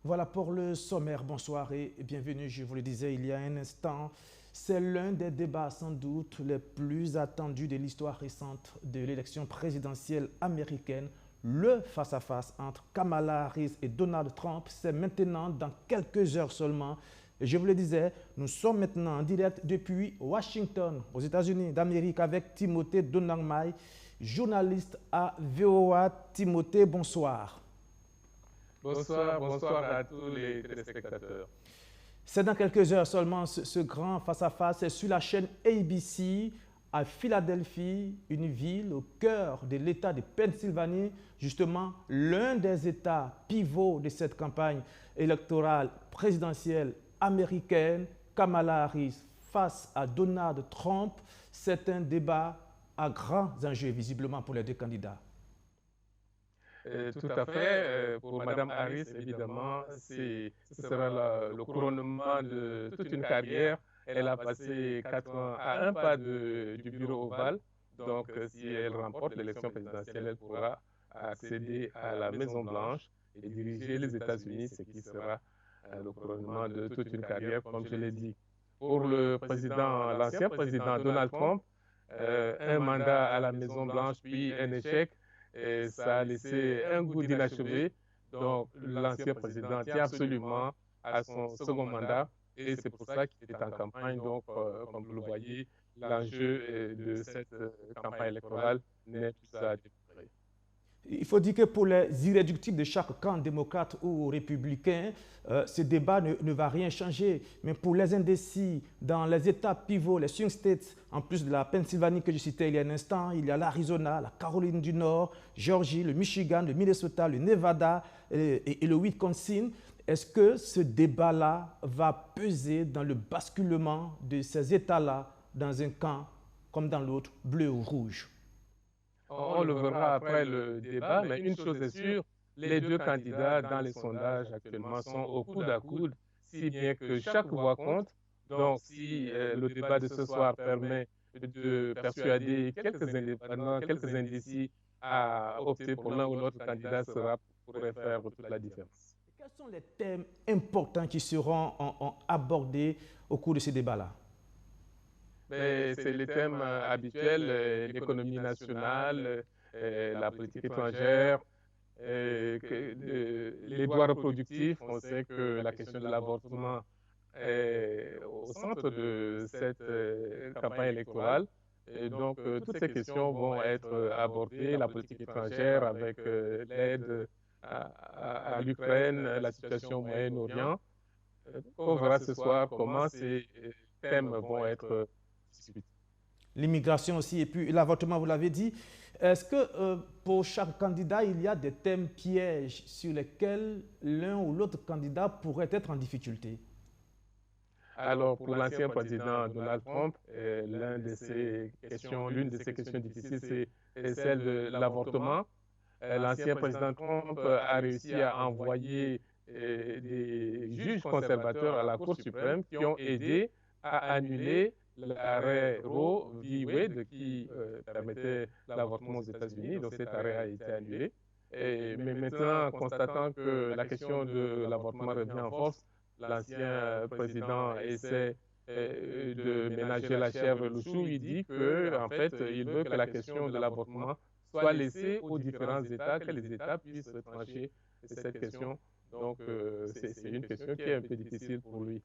Voilà pour le sommaire. Bonsoir et bienvenue. Je vous le disais il y a un instant, c'est l'un des débats sans doute les plus attendus de l'histoire récente de l'élection présidentielle américaine. Le face-à-face entre Kamala Harris et Donald Trump, c'est maintenant dans quelques heures seulement. Et je vous le disais, nous sommes maintenant en direct depuis Washington, aux États-Unis d'Amérique, avec Timothée Donangmai, journaliste à VOA. Timothée, bonsoir. Bonsoir à tous les téléspectateurs. C'est dans quelques heures seulement ce grand face-à-face. C'est sur la chaîne ABC à Philadelphie, une ville au cœur de l'État de Pennsylvanie, justement l'un des États pivots de cette campagne électorale présidentielle américaine. Kamala Harris face à Donald Trump. C'est un débat à grands enjeux visiblement pour les deux candidats. Tout à fait. Pour Madame Harris, évidemment, ce sera le couronnement de toute une carrière. Elle a passé 4 ans à un pas du bureau ovale. Donc, si elle remporte l'élection présidentielle, elle pourra accéder à la Maison-Blanche et diriger les États-Unis, ce qui sera le couronnement de toute une carrière, comme je l'ai dit. Pour l'ancien président Donald Trump, un mandat à la Maison-Blanche, puis un échec, et ça a laissé un goût d'inachevé. Donc, l'ancien président tient absolument à son second mandat et c'est pour ça qu'il est en campagne. Donc, comme vous le voyez, l'enjeu de cette campagne électorale n'est plus à déplorer. Il faut dire que pour les irréductibles de chaque camp, démocrate ou républicain, ce débat ne va rien changer. Mais pour les indécis, dans les États pivots, les swing states, en plus de la Pennsylvanie que je citais il y a un instant, il y a l'Arizona, la Caroline du Nord, Georgie, le Michigan, le Minnesota, le Nevada et le Wisconsin. Est-ce que ce débat-là va peser dans le basculement de ces États-là dans un camp comme dans l'autre, bleu ou rouge? On le verra après le débat, mais une chose est sûre, les deux candidats dans les sondages actuellement sont au coude à coude, si bien que chaque voix compte. Donc, si le débat de ce soir permet de persuader quelques indépendants, quelques indécis à opter pour l'un ou l'autre candidat, cela pourrait faire toute la différence. Quels sont les thèmes importants qui seront abordés au cours de ce débat-là? C'est les thèmes habituels, l'économie nationale, la politique étrangère, les droits reproductifs. On sait que la question de l'avortement est au centre de cette campagne électorale. Et donc, toutes ces questions vont être abordées, la politique étrangère avec l'aide à l'Ukraine, la situation au Moyen-Orient. On verra ce soir comment ces thèmes vont être discutés. L'immigration aussi, et puis l'avortement, vous l'avez dit. Est-ce que pour chaque candidat, il y a des thèmes pièges sur lesquels l'un ou l'autre candidat pourrait être en difficulté? Alors, pour l'ancien président Donald Trump, l'une de ses questions difficiles, c'est celle de l'avortement. L'ancien président Trump a réussi à envoyer des juges conservateurs à la Cour suprême qui ont aidé à annuler l'arrêt Roe v. Wade qui permettait l'avortement aux États-Unis. Donc cet arrêt a été annulé. Mais maintenant, constatant que la question de l'avortement revient en force, l'ancien président essaie de ménager la chèvre et le chou. Il dit qu'en fait, il veut que la question de l'avortement soit laissée aux différents États, que les États puissent trancher cette question. Donc, c'est une question qui est un peu difficile pour lui.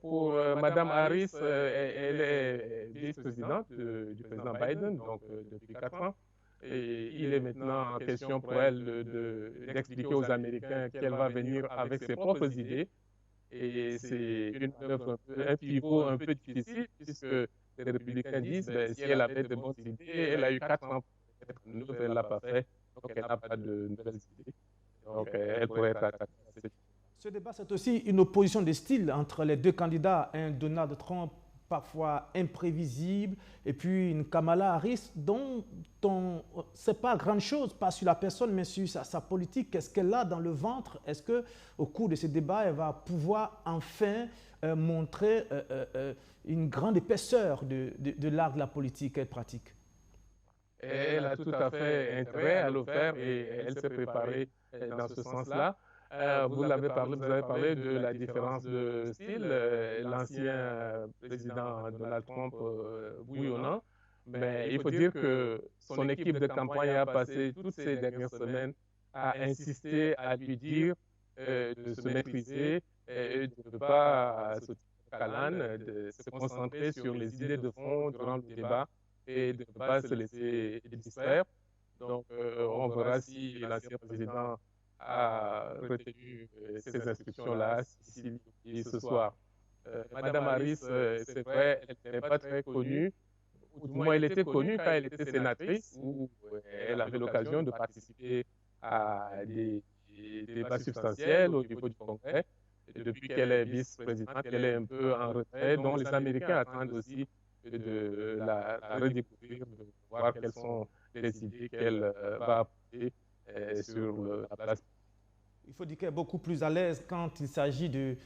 Pour Mme Harris, elle est vice-présidente du président Biden, donc depuis 4 ans. Et il est maintenant en question pour elle d'expliquer aux Américains qu'elle va venir avec ses propres idées. Et c'est un pivot un peu difficile, puisque les républicains disent que si elle avait de bonnes idées, elle a eu 4 ans pour être neuve, elle ne l'a pas fait, donc elle n'a pas de nouvelles idées. Donc elle pourrait être attaquée. Ce débat, c'est aussi une opposition de style entre les deux candidats, un Donald Trump parfois imprévisible, et puis une Kamala Harris dont on ne sait pas grand-chose, pas sur la personne, mais sur sa politique. Qu'est-ce qu'elle a dans le ventre? Est-ce qu'au cours de ce débat, elle va pouvoir enfin montrer une grande épaisseur de l'art de la politique qu'elle pratique? Elle a tout à fait intérêt à le faire et elle s'est préparée dans ce sens-là. Vous avez parlé de la différence de style. L'ancien président Donald Trump, oui ou non, mais il faut dire que son équipe de campagne a passé toutes ces dernières semaines à insister, à lui dire de se maîtriser et de ne pas se calane, de se concentrer sur les idées de fond durant le débat et de ne pas se laisser distraire. Donc, on verra si l'ancien président a retenu ces instructions-là ce soir. Madame Harris, c'est vrai, elle n'est pas très connue, ou du moins elle était connue quand elle était sénatrice, où elle avait l'occasion de participer à des débats substantiels au niveau du Congrès. Et depuis qu'elle est vice-présidente, elle est un peu en retrait, dont les Américains attendent aussi de la redécouvrir, de voir quelles sont les idées qu'elle va apporter sur la place. Il faut dire qu'elle est beaucoup plus à l'aise quand il s'agit de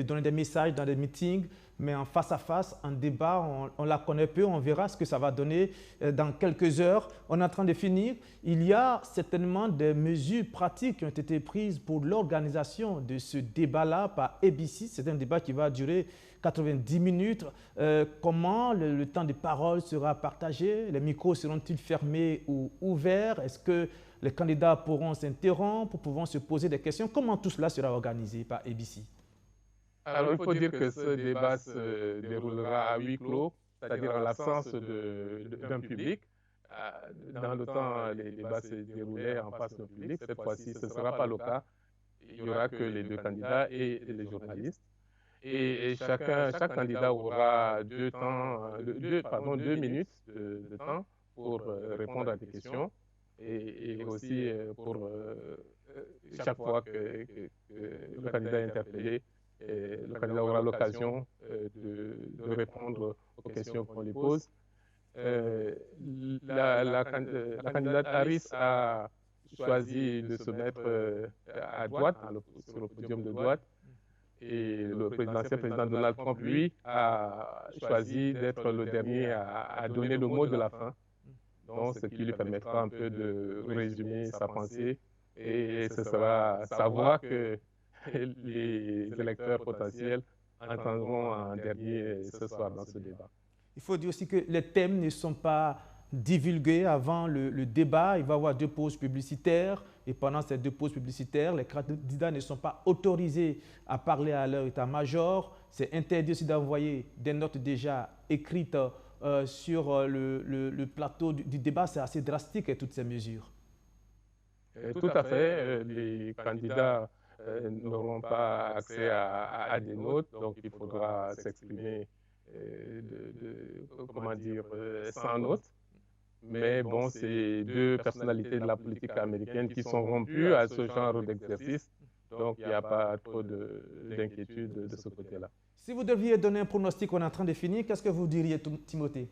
donner des messages dans des meetings, mais en face à face, en débat, on la connaît peu, on verra ce que ça va donner dans quelques heures. On est en train de finir. Il y a certainement des mesures pratiques qui ont été prises pour l'organisation de ce débat-là par ABC. C'est un débat qui va durer 90 minutes. Comment le temps de parole sera partagé? Les micros seront-ils fermés ou ouverts? Est-ce que les candidats pourront s'interrompre, pourront se poser des questions? Comment tout cela sera organisé par ABC? Alors, il faut dire que ce débat se déroulera à huis clos, c'est-à-dire en l'absence d'un public. Dans le temps, les débats se déroulaient en face d'un public. Cette fois-ci, ce ne sera pas le cas. Il n'y aura que les deux candidats et les journalistes. Et chaque candidat aura 2 minutes de temps pour répondre à des questions. Et aussi pour chaque fois que le candidat est interpellé, le candidat aura l'occasion de répondre aux questions qu'on lui pose. La candidate Harris a choisi de se mettre à droite, sur le podium de droite, et l'ancien président Donald Trump, lui, a choisi d'être le dernier à donner le mot de la fin. Donc, ce qui lui permettra un peu de résumer sa pensée, et ce sera sa voix que les électeurs potentiels entendront en dernier ce soir dans ce débat. Il faut dire aussi que les thèmes ne sont pas divulgués avant le débat. Il va y avoir 2 pauses publicitaires et pendant ces 2 pauses publicitaires, les candidats ne sont pas autorisés à parler à leur état-major. C'est interdit aussi d'envoyer des notes déjà écrites sur le plateau du débat. C'est assez drastique, toutes ces mesures. Tout à fait. Les candidats n'auront pas accès à des notes, donc il faudra s'exprimer comment dire, sans notes. Mais bon, c'est 2 personnalités de la politique américaine qui sont rompues à ce genre d'exercice, donc il n'y a pas trop d'inquiétude de ce côté-là. Si vous deviez donner un pronostic, on est en train de finir, qu'est-ce que vous diriez, Timothée?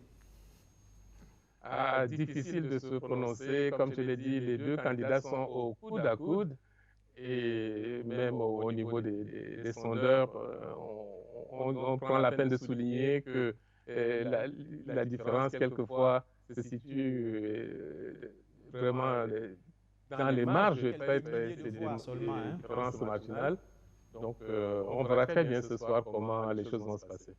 Difficile de se prononcer. Comme je l'ai dit, les 2 candidats sont au coude à coude. Et même au niveau des sondeurs, on prend la peine de souligner que la différence, quelquefois, se situe vraiment dans les marges. C'est des différences marginales. Donc, on verra très bien ce soir comment les choses vont se passer.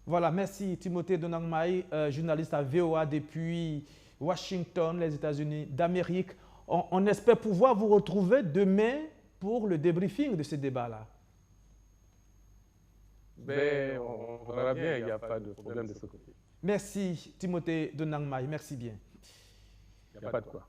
Voilà, merci Timothée Donangmaï, journaliste à VOA depuis Washington, les États-Unis d'Amérique. On espère pouvoir vous retrouver demain pour le débriefing de ce débat-là. Ben, on verra bien, il n'y a pas de problème de ce côté. Merci Timothée Donangmaï, merci bien. Il n'y a pas de quoi.